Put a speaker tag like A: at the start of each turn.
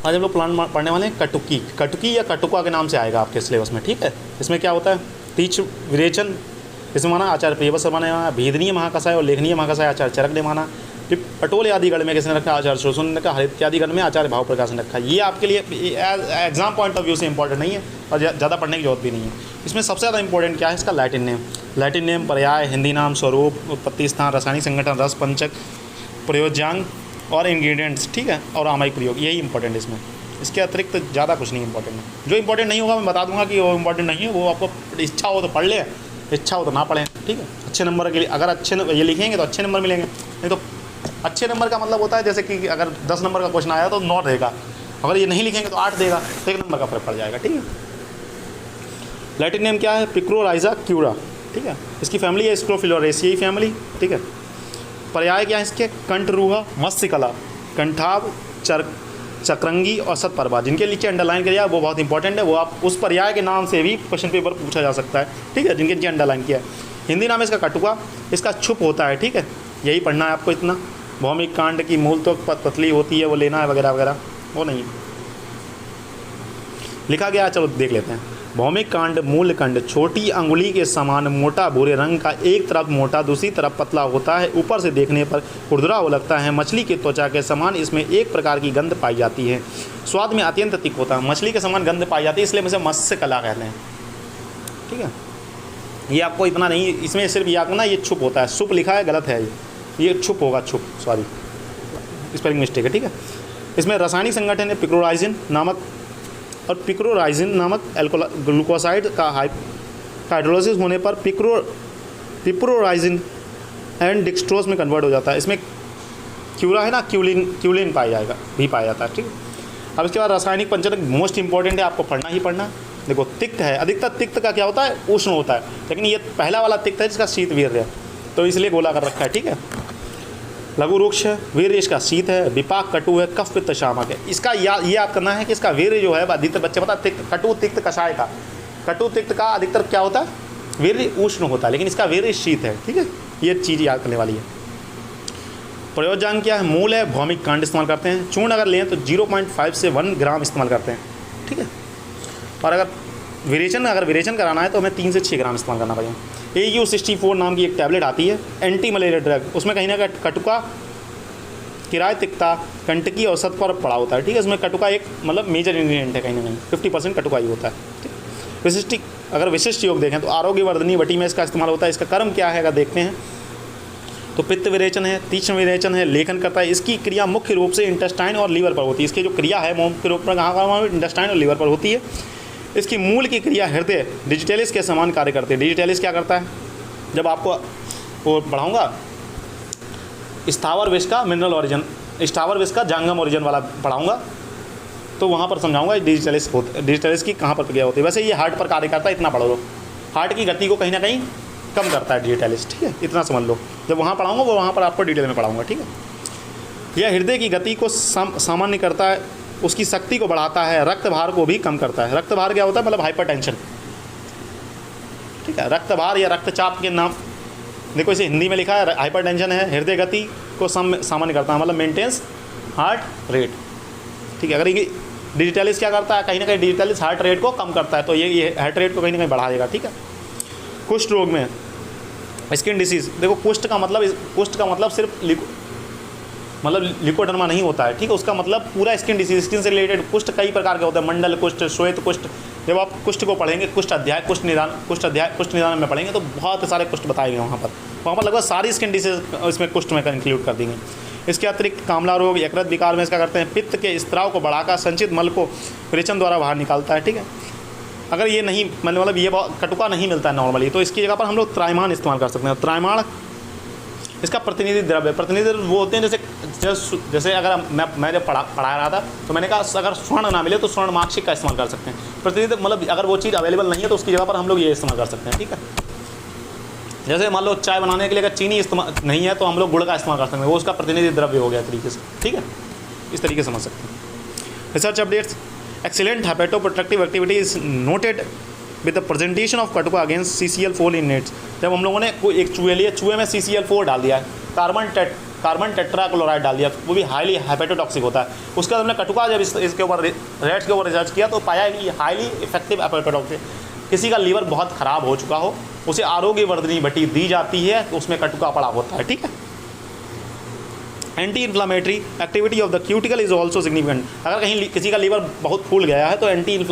A: आज हम लोग प्लान पढ़ने वाले हैं कटुकी। कटुकी या कटुका के नाम से आएगा आपके सिलेबस में, ठीक है। इसमें क्या होता है, तीक्ष्ण विरेचन, इसमें माना आचार्य प्रियव्रत शर्मा ने माना, भेदनीय महाकसाय और लेखनीय महाकसाय आचार्य चरक ने माना, फिर पटोले आदि गण में किसने रखा, आचार्य शोषण ने रखा, हरित इत्यादि गण में आचार्य भाव प्रकाश ने रखा। ये आपके लिए एग्जाम पॉइंट ऑफ व्यू से इंपॉर्टेंट नहीं है और ज़्यादा पढ़ने की जरूरत भी नहीं है। इसमें सबसे ज़्यादा इंपॉर्टेंट क्या है, इसका लैटिन नेम। लैटिन नेम, पर्याय, हिंदी नाम, स्वरूप, उत्पत्ति स्थान, रासायनिक संगठन, रस पंचक, प्रयोज्यांग और इंग्रेडिएंट्स, ठीक है, और आमायिक प्रयोग, यही इंपॉर्टेंट है इसमें। इसके अतिरिक्त ज़्यादा कुछ नहीं इंपॉर्टेंट है। जो इंपॉर्टेंट नहीं होगा मैं बता दूंगा कि वो इंपॉर्टेंट नहीं है, वो आपको इच्छा हो तो पढ़ ले, इच्छा हो तो ना पढ़ें, ठीक है। अच्छे नंबर के लिए अगर अच्छे ये लिखेंगे तो अच्छे नंबर मिलेंगे, नहीं तो अच्छे नंबर का मतलब होता है जैसे कि अगर 10 नंबर का क्वेश्चन आया तो 9 देगा, अगर ये नहीं लिखेंगे तो 8 देगा, तो 1 नंबर का फर्क पड़ जाएगा, ठीक है। लैटिन नेम क्या है, पिक्रोराइजा क्यूरा, ठीक है। इसकी फैमिली है स्क्रोफिलोरेसियाई फैमिली, ठीक है। पर्याय क्या है इसके, कंठरूहा, मत्स्यकला, कंठाभ, चक्रंगी और सतपर्वा। जिनके नीचे अंडरलाइन किया वो बहुत इंपॉर्टेंट है, वो आप उस पर्याय के नाम से भी क्वेश्चन पेपर पूछा जा सकता है, ठीक है, जिनके नीचे अंडरलाइन किया है। हिंदी नाम है इसका कटुका, इसका छुप होता है, ठीक है, यही पढ़ना है आपको इतना। भौमिक कांड की मूल तो पतली होती है, वो लेना है वगैरह वगैरह, वो नहीं लिखा गया। चलो देख लेते हैं। भौमिक कांड मूल खंड छोटी अंगुली के समान मोटा भूरे रंग का, एक तरफ मोटा दूसरी तरफ पतला होता है, ऊपर से देखने पर खुरदुरा हो लगता है, मछली की त्वचा के समान इसमें एक प्रकार की गंध पाई जाती है, स्वाद में अत्यंत तीख होता है। मछली के समान गंध पाई जाती है, इसलिए इसे मत्स्य कला कहते हैं, ठीक है। ये आपको इतना नहीं, इसमें सिर्फ याद करना ये छुप होता है, सुप लिखा है गलत है, ये छुप होगा, छुप, सॉरी स्पेलिंग मिस्टेक है, ठीक है। इसमें रासायनिक संगठन है पिक्रोराइजिन नामक, और पिक्रोराइजिन नामक ग्लूकोसाइड का हाइड्रोलिसिस होने पर पिप्रोराइजिन एंड डिक्सट्रोज में कन्वर्ट हो जाता है। इसमें क्यूरा है ना, क्यूलिन पाया जाएगा, भी पाया जाता है, ठीक है। अब इसके बाद रासायनिक पंचक मोस्ट इंपॉर्टेंट है, आपको पढ़ना ही पढ़ना। देखो तिक्त है, अधिकतर तिक्त का क्या होता है, उष्ण होता है, लेकिन ये पहला वाला तिक्त है जिसका शीत वीर्य है, तो इसलिए गोला कर रखा है, ठीक है। लघु रुक्ष है, वीर्य इसका शीत है, विपाक कटु है, कफ पित्त शामक है। इसका ये याद करना है कि इसका वीर्य जो है, अधिकतर बच्चे पता तिक्त, कटु तिक्त कषाय का, कटु तिक्त का अधिकतर क्या होता है, वीर्य उष्ण होता है, लेकिन इसका वीर्य शीत है, ठीक है। ये चीज़ याद करने वाली है। प्रयोज्यांग क्या है, मूल है, भौमिक कांड इस्तेमाल करते हैं। चूर्ण अगर लें तो 0.5 से 1 ग्राम इस्तेमाल करते हैं, ठीक है। और अगर विरेचन कराना है तो हमें 3 से 6 ग्राम इस्तेमाल करना पड़ेगा। AU64 नाम की एक टैबलेट आती है, एंटी मलेरिया ड्रग, उसमें कहीं ना कहीं कटुका, किराय तिक्ता, कंटकी और सतपर पड़ा होता है, ठीक है। इसमें कटुका एक मतलब मेजर इंग्रेडिएंट है, कहीं ना कहीं 50% कटुका ही होता है, ठीक। अगर विशिष्ट योग देखें तो आरोग्यवर्धनी वटी में इसका इस्तेमाल होता है। इसका कर्म क्या है अगर देखते हैं तो पित्त विरेचन है, तीक्ष्ण विरेचन है, लेखन करता है। इसकी क्रिया मुख्य रूप से इंटेस्टाइन और लीवर पर होती है। इसकी जो क्रिया है मुख्य रूप में कहाँ इंटेस्टाइन और लीवर पर होती है। इसकी मूल की क्रिया हृदय डिजिटलिस के समान कार्य करते हैं। डिजिटलिस क्या करता है, जब आपको वो पढ़ाऊँगा स्थावर विष का मिनरल ओरिजिन, स्थावर विष का जांगम ओरिजिन वाला पढ़ाऊँगा तो वहाँ पर समझाऊँगा डिजिटलिस की कहाँ पर क्रिया होती है। वैसे ये हार्ट पर कार्य करता है, इतना पढ़ लो। हार्ट की गति को कहीं ना कहीं कम करता है डिजिटलिस, ठीक है, इतना समझ लो। जब वहाँ पढ़ाऊँगा वो वहाँ पर आपको डिटेल में पढ़ाऊँगा, ठीक है। यह हृदय की गति को सामान्य करता है, उसकी शक्ति को बढ़ाता है, रक्त भार को भी कम करता है। रक्त भार क्या होता है, मतलब हाइपरटेंशन, ठीक है। रक्त भार या रक्तचाप के नाम देखो, इसे हिंदी में लिखा है हाइपरटेंशन है, हृदय गति को सामान्य करता है, मतलब मेंटेन्स हार्ट रेट, ठीक है। अगर ये डिजिटलिस क्या करता है, कहीं ना कहीं डिजिटलिस हार्ट रेट को कम करता है, तो ये हार्ट रेट को कहीं ना कहीं बढ़ा देगा, ठीक है। कुष्ठ रोग में स्किन डिसीज़, देखो कुष्ठ का मतलब सिर्फ लिकोडर्मा नहीं होता है, ठीक है। उसका मतलब पूरा स्किन डिसीज, स्किन से रिलेटेड कुष्ठ कई प्रकार के होते हैं, मंडल कुष्ठ, श्वेत कुष्ठ। जब आप कुष्ठ को पढ़ेंगे, कुष्ठ अध्याय कुष्ठ निदान में पढ़ेंगे तो बहुत सारे कुष्ठ बताए गए वहाँ पर लगभग सारी स्किन डिसीज इसमें कुष्ठ में इंक्लूड कर देंगे। इसके अतिरिक्त कामला रोग, यकृत विकार में इसका करते हैं, पित्त के स्त्राव को बढ़ाकर संचित मल को विरेचन द्वारा बाहर निकालता है, ठीक है। अगर ये नहीं मतलब ये कटुका नहीं मिलता है नॉर्मली, तो इसकी जगह पर हम लोग त्रायमाण इस्तेमाल कर सकते हैं। त्रायमाण इसका प्रतिनिधि द्रव्य, प्रतिनिधि वो होते हैं जैसे अगर मैं जब पढ़ा रहा था तो मैंने कहा अगर स्वर्ण ना मिले तो स्वर्ण मार्कशीट का इस्तेमाल कर सकते हैं। प्रतिनिधि मतलब अगर वो चीज़ अवेलेबल नहीं है तो उसकी जगह पर हम लोग ये इस्तेमाल कर सकते हैं, ठीक है। जैसे मान लो चाय बनाने के लिए अगर चीनी इस्तेमाल नहीं है तो हम लोग गुड़ का इस्तेमाल कर सकते हैं, वो उसका प्रतिनिधि द्रव्य हो गया तरीके से, ठीक है। इस तरीके से समझ सकते हैं। Research updates, excellent hepatoprotective activity is noted with the presentation of Katuka against CCl4 in nets. जब हम लोगों ने कोई एक चूहे लिए, चूहे में CCl4 डाल दिया है, कार्बन कार्बन टेट्राक्लोराइड डाल दिया, वो भी हाईली हेपेटोटॉक्सिक होता है। उसके बाद हमने कटुका जब इसके ऊपर रेट्स के ऊपर रिसर्च किया तो पाया कि हाईली इफेक्टिव हेपेटोटॉक्सिक। किसी का लीवर बहुत ख़राब हो चुका हो, उसे आरोग्यवर्धनी बटी दी जाती है तो उसमें कटुका पड़ा होता है, ठीक है। Anti inflammatory activity of the cuticle is also significant. अगर कहीं किसी का लीवर बहुत फूल गया है तो एंटी